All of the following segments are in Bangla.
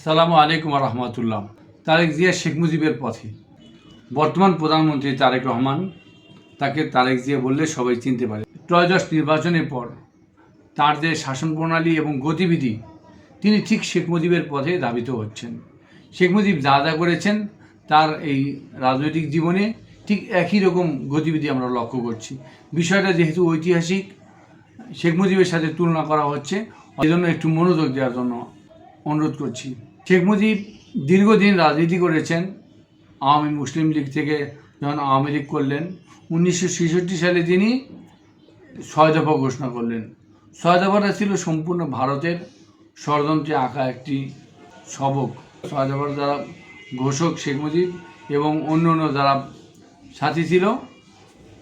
সালামু আলাইকুম রহমতুল্লাহ। তারেক জিয়া শেখ মুজিবের পথে। বর্তমান প্রধানমন্ত্রী তারেক রহমান, তাকে তারেক জিয়া বললে সবাই চিনতে পারে। ত্রয়োদশ নির্বাচনের পর তার যে শাসন প্রণালী এবং গতিবিধি, তিনি ঠিক শেখ মুজিবের পথে ধাবিত হচ্ছেন। শেখ মুজিব যা যা করেছেন তার এই রাজনৈতিক জীবনে ঠিক একই রকম গতিবিধি আমরা লক্ষ্য করছি। বিষয়টা যেহেতু ঐতিহাসিক, শেখ মুজিবের সাথে তুলনা করা হচ্ছে, এই জন্য একটু মনোযোগ দেওয়ার জন্য অনুরোধ করছি। শেখ মুজিব দীর্ঘদিন রাজনীতি করেছেন। আওয়ামী মুসলিম লীগ থেকে যখন আওয়ামী লীগ করলেন, 1966 সালে তিনি 6 দফা ঘোষণা করলেন। 6 দফাটা ছিল সম্পূর্ণ ভারতের ষড়যন্ত্রে আঁকা একটি সবক। 6 দফার যারা ঘোষক শেখ মুজিব এবং অন্য অন্য যারা সাথী ছিল,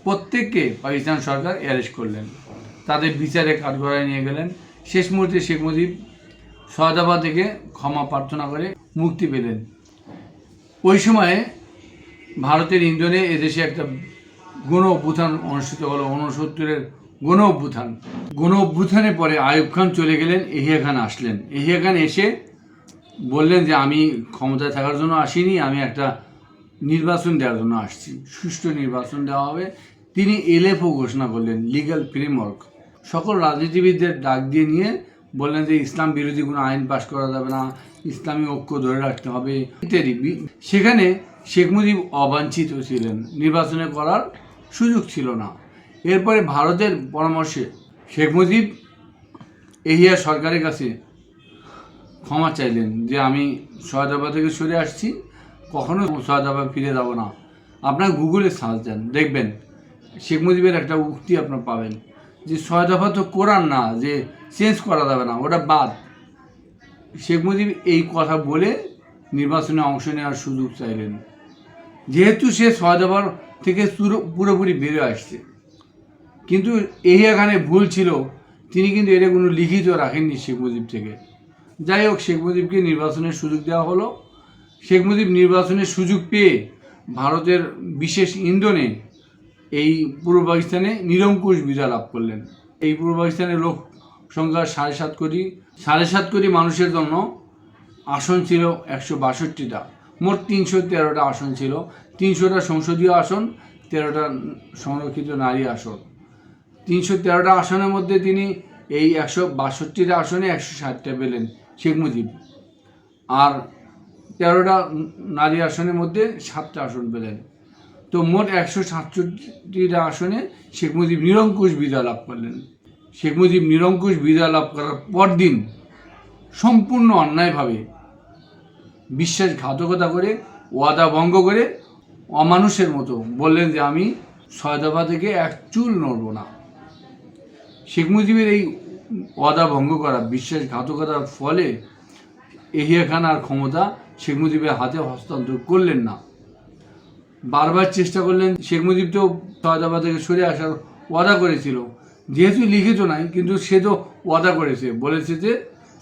প্রত্যেককে পাকিস্তান সরকার অ্যারেস্ট করলেন, তাদের বিচারে কাঠগড়ায় নিয়ে গেলেন। শেষ মুহূর্তে শেখ মুজিব 6 দফা থেকে ক্ষমা প্রার্থনা করে মুক্তি পেলেন। ওই সময়ে ভারতের ইন্ধনে এদেশে একটা গণ অভ্যুত্থান অনুষ্ঠিত হলো, 69-এর গণ অভ্যুত্থান। গণ অভ্যুত্থানের পরে আইয়ুব খান চলে গেলেন, এহিয়া খান আসলেন। এহিয়া খান এসে বললেন যে আমি ক্ষমতায় থাকার জন্য আসিনি, আমি একটা নির্বাচন দেওয়ার জন্য আসছি, সুষ্ঠু নির্বাচন দেওয়া হবে। তিনি এলএফও ঘোষণা করলেন, লিগ্যাল ফ্রেমওয়ার্ক। সকল রাজনীতিবিদদের ডাক দিয়ে নিয়ে বললেন যে ইসলাম বিরোধী কোনো আইন পাশ করা যাবে না, ইসলামী ঐক্য ধরে রাখতে হবে ইত্যাদি। সেখানে শেখ মুজিব অবাঞ্ছিত ছিলেন, নির্বাচনে করার সুযোগ ছিল না। এরপরে ভারতের পরামর্শে শেখ মুজিব এহিয়া সরকারের কাছে ক্ষমা চাইলেন যে আমি 6 দফা থেকে সরে আসছি, কখনো 6 দফা ফিরে যাব না। আপনার গুগলে সার্চ দেন, দেখবেন শেখ মুজিবের একটা উক্তি আপনার পাবেন যে 6 দফা তো কোরআন না যে চেঞ্জ করা যাবে না, ওটা বাদ। শেখ মুজিব এই কথা বলে নির্বাচনে অংশ নেওয়ার সুযোগ চাইলেন, যেহেতু সে 6 দফার থেকে পুরোপুরি বেরিয়ে আসছে। কিন্তু এহিয়া খানের ভুল ছিল, তিনি কিন্তু এটা কোনো লিখিত রাখেননি শেখ মুজিব থেকে। যাই হোক, শেখ মুজিবকে নির্বাচনের সুযোগ দেওয়া হলো। শেখ মুজিব নির্বাচনের সুযোগ পেয়ে ভারতের বিশেষ ইন্ধনে এই পূর্ব পাকিস্তানে নিরঙ্কুশ বিজয় লাভ করলেন। এই পূর্ব পাকিস্তানের লোক সংখ্যা 7.5 কোটি মানুষের জন্য আসন ছিল 162টা, মোট 313টা আসন ছিল। 300টা সংসদীয় আসন, 13টা সংরক্ষিত নারী আসন। 313টা আসনের মধ্যে তিনি এই 162টা আসনে 160টা পেলেন শেখ মুজিব, আর 13টা নারী আসনের মধ্যে 7টা আসন পেলেন। তো মোট 167টা আসনে শেখ মুজিব নিরঙ্কুশ বিজয় লাভ করলেন। শেখ মুজিব নিরঙ্কুশ বিজয় লাভ করার পরদিন সম্পূর্ণ অন্যায়ভাবে বিশ্বাসঘাতকতা করে, ওয়াদা ভঙ্গ করে, অমানুষের মতো বললেন যে আমি 6 দফা থেকে এক চুল নড়ব না। শেখ মুজিবের এই ওয়াদা ভঙ্গ করা, বিশ্বাসঘাতকতার ফলে এহিয়া খান আর ক্ষমতা শেখ মুজিবের হাতে হস্তান্তর করলেন না। বারবার চেষ্টা করলেন। শেখ মুজিব তো 6 দফা থেকে সরে আসার ওয়াদা করেছিল, যেহেতু লিখিত নাই, কিন্তু সে তো ওয়াদা করেছে, বলেছে যে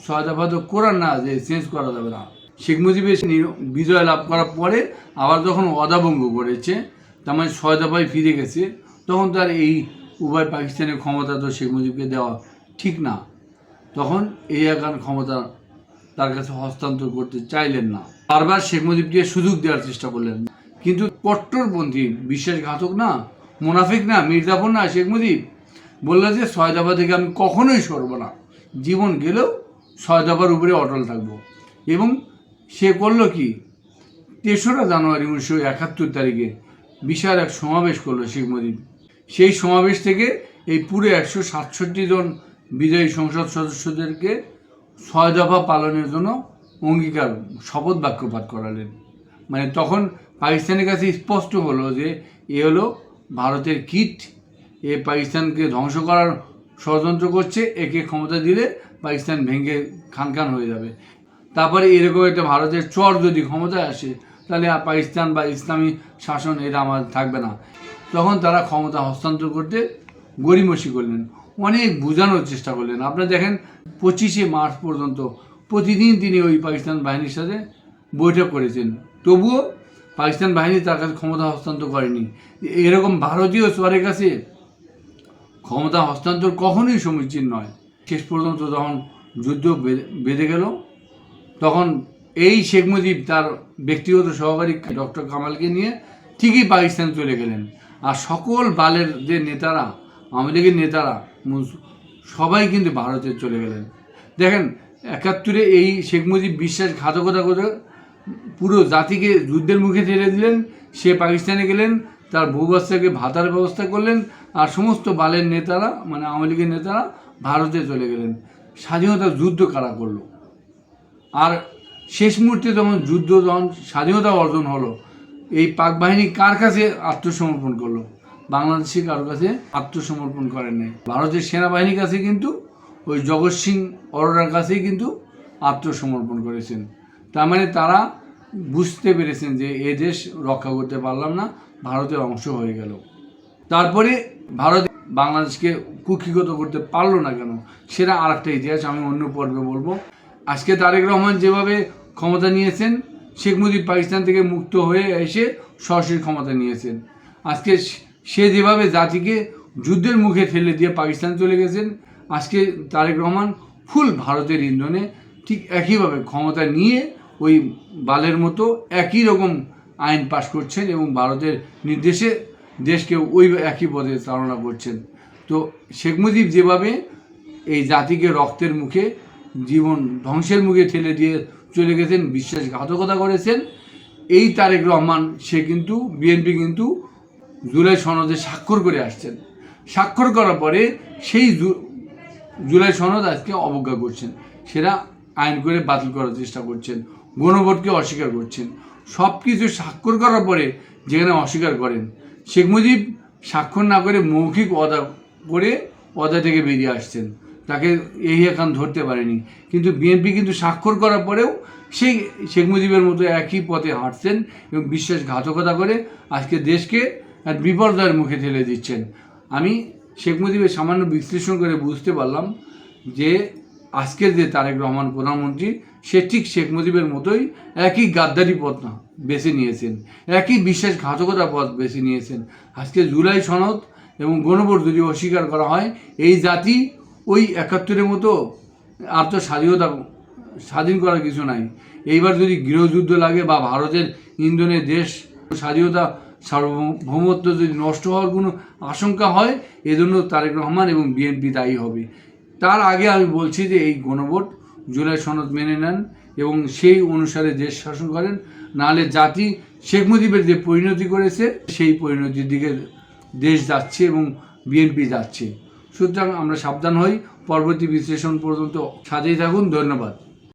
6 দফা তো কোরআন না যে চেঞ্জ করা যাবে না। শেখ মুজিবের বিজয় লাভ করার পরে আবার যখন ওয়াদা ভঙ্গ করেছে, তার মানে 6 দফায় ফিরে গেছে, তখন তার এই উভয় পাকিস্তানের ক্ষমতা তো শেখ মুজিবকে দেওয়া ঠিক না। তখন এহিয়া খান ক্ষমতা তার কাছে হস্তান্তর করতে চাইলেন না। বারবার শেখ মুজিবকে সুযোগ দেওয়ার চেষ্টা করলেন, কিন্তু কট্টরপন্থী, বিশ্বাসঘাতক না, মুনাফিক না, মির্জাফর না, শেখ মুজিব বলল যে 6 দফা থেকে আমি কখনোই সরব না, জীবন গেলেও 6 দফার উপরে অটল থাকবো। এবং সে করলো কি, 3রা জানুয়ারি 1971 তারিখে বিশাল এক সমাবেশ করলো শেখ মুজিব। সেই সমাবেশ থেকে এই পুরো 167 জন বিজয়ী সংসদ সদস্যদেরকে 6 দফা পালনের জন্য অঙ্গীকার, শপথ বাক্য পাঠ করালেন। মানে তখন পাকিস্তানের কাছে স্পষ্ট হলো যে এ হলো ভারতের কীট, এ পাকিস্তানকে ধ্বংস করার ষড়যন্ত্র করছে, একে ক্ষমতা দিলে পাকিস্তান ভেঙে খান খান হয়ে যাবে। তারপরে এরকম একটা ভারতের চর যদি ক্ষমতায় আসে, তাহলে পাকিস্তান বা ইসলামী শাসন এটা আমার থাকবে না। তখন তারা ক্ষমতা হস্তান্তর করতে গড়িমসি করলেন, অনেক বোঝানোর চেষ্টা করলেন। আপনারা দেখেন 25শে মার্চ পর্যন্ত প্রতিদিন তিনি ওই পাকিস্তান বাহিনীর সাথে বৈঠক করেছেন, তবুও পাকিস্তান বাহিনী তার কাছে ক্ষমতা হস্তান্তর করেনি। এরকম ভারতীয় চরের কাছে ক্ষমতা হস্তান্তর কখনোই সমীচীন নয়। শেষ পর্যন্ত যখন যুদ্ধ বেঁধে গেল, তখন এই শেখ মুজিব তার ব্যক্তিগত সহকারী ডক্টর কামালকে নিয়ে ঠিকই পাকিস্তান চলে গেলেন। আর সকল বালের যে নেতারা, আওয়ামী লীগের নেতারা সবাই কিন্তু ভারতে চলে গেলেন। দেখেন 71-এ এই শেখ মুজিব বিশ্বাসঘাতকতা করে পুরো জাতিকে যুদ্ধের মুখে ঠেলে দিলেন। সে পাকিস্তানে গেলেন, তার বউ বাচ্চাকে ভাতার ব্যবস্থা করলেন, আর সমস্ত বালের নেতারা মানে আওয়ামী লীগের নেতারা ভারতে চলে গেলেন। স্বাধীনতার যুদ্ধ কারা করলো? আর শেষ মুহূর্তে যখন স্বাধীনতা অর্জন হলো, এই পাক বাহিনী কার কাছে আত্মসমর্পণ করলো? বাংলাদেশি কারোর কাছে আত্মসমর্পণ করেন নাই। ভারতের সেনাবাহিনীর কাছে কিন্তু ওই জগৎ সিং অরোরার কাছেই কিন্তু আত্মসমর্পণ করেছেন। তার মানে তারা বুঝতে পেরেছেন যে এ দেশ রক্ষা করতে পারলাম না, ভারতের অংশ হয়ে গেল। তারপরে ভারত বাংলাদেশকে কুক্ষিগত করতে পারলো না কেন, সেটা আর একটা ইতিহাস, আমি অন্য পর্বে বলবো। আজকে তারেক রহমান যেভাবে ক্ষমতা নিয়েছেন, শেখ মুজিব পাকিস্তান থেকে মুক্ত হয়ে এসে সরাসরি ক্ষমতা নিয়েছেন। আজকে সে যেভাবে জাতিকে যুদ্ধের মুখে ঠেলে দিয়ে পাকিস্তান চলে গেছেন, আজকে তারেক রহমান ফুল ভারতের ইন্ধনে ঠিক একইভাবে ক্ষমতা নিয়ে ওই বালের মতো একই রকম আইন পাশ করছেন এবং ভারতের নির্দেশে দেশকে ওই একই পথে চালনা করছেন। তো শেখ মুজিব যেভাবে এই জাতিকে রক্তের মুখে, জীবন ধ্বংসের মুখে ঠেলে দিয়ে চলে গেছেন, বিশ্বাসঘাতকতা করেছেন, এই তারেক রহমান সে কিন্তু বিএনপি কিন্তু জুলাই সনদে স্বাক্ষর করে আসছেন। স্বাক্ষর করার পরে সেই জুলাই সনদ আজকে অবজ্ঞা করছেন, সেটা আইন করে বাতিল করার চেষ্টা করছেন, গণভোটকে অস্বীকার করছেন। সব কিছু স্বাক্ষর করার পরে যেখানে অস্বীকার করেন, শেখ মুজিব স্বাক্ষর না করে মৌখিক ওয়াদা থেকে বেরিয়ে আসছেন, তাকে এই এখন ধরতে পারেনি। কিন্তু বিএনপি কিন্তু স্বাক্ষর করার পরেও সেই শেখ মুজিবের মতো একই পথে হাঁটছেন এবং বিশ্বাসঘাতকতা করে আজকে দেশকে এক বিপর্যয়ের মুখে ঠেলে দিচ্ছেন। আমি শেখ মুজিবের সামান্য বিশ্লেষণ করে বুঝতে পারলাম যে আজকের যে তারেক রহমান প্রধানমন্ত্রী, সে ঠিক শেখ মুজিবের মতোই একই গাদ্দারি পথ না বেছে নিয়েছেন, একই বিশ্বাসঘাতকতা পথ বেছে নিয়েছেন। আজকে জুলাই সনদ এবং গণভোট যদি অস্বীকার করা হয়, এই জাতি ওই 71-এর মতো আর তো স্বাধীন করার কিছু নাই। এইবার যদি গৃহযুদ্ধ লাগে বা ভারতের ইন্ধনে দেশ স্বাধীনতা সার্বভৌমত্ব যদি নষ্ট হওয়ার কোনো আশঙ্কা হয়, এজন্য তারেক রহমান এবং বিএনপি দায়ী হবে। তার আগে আমি বলছি যে এই গণভোট জুলাই সনদ মেনে নেন এবং সেই অনুসারে দেশ শাসন করেন, নাহলে জাতি শেখ মুজিবের যে পরিণতি করেছে সেই পরিণতির দিকে দেশ যাচ্ছে এবং বিএনপি যাচ্ছে। সুতরাং আমরা সাবধান হই। পরবর্তী বিশ্লেষণ পর্যন্ত সাথেই থাকুন। ধন্যবাদ।